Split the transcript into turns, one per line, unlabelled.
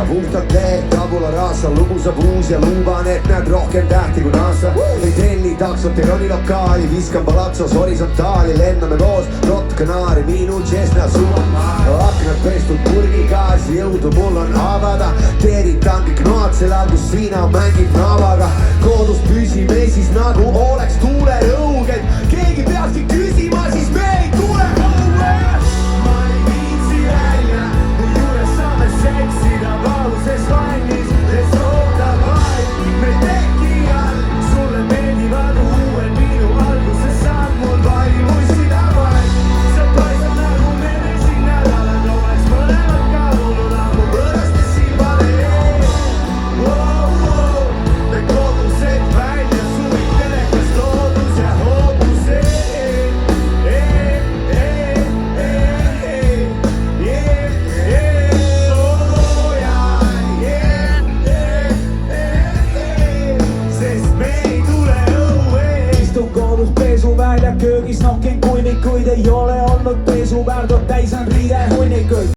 puhtalt lehed, tabula rasa, lugu saab uus ja luban, et näed rohkem tähti kui NASA. ei trenni taksot, ei roni lokaali, viskan palatsos horisontaali, lenname koos, rottkanaari, minu Cessna suva. aknad pestud purgigaasi, jõudu mul on avada, teeritan kõik noad sellal, kus sina mängid navaga. kodus püsime siis nagu oleks tuulerõuged, keegi peakski küsima, siis me ei tule õue. ma ei viitsi välja, kui juures saame seksida valuses vannis, les oota vaid me teki all. sulle meeldivad uued minu alguses sammud, vaimusid avaid. sa paistad nagu meresin nädalad, oleks mõlemad kadunud ammu võõraste silmade ees. me kodused välja, suvik telekas loodus ja hoobuse.
istun kodus pesuvälja köögis, nokin kuivikuid ei ole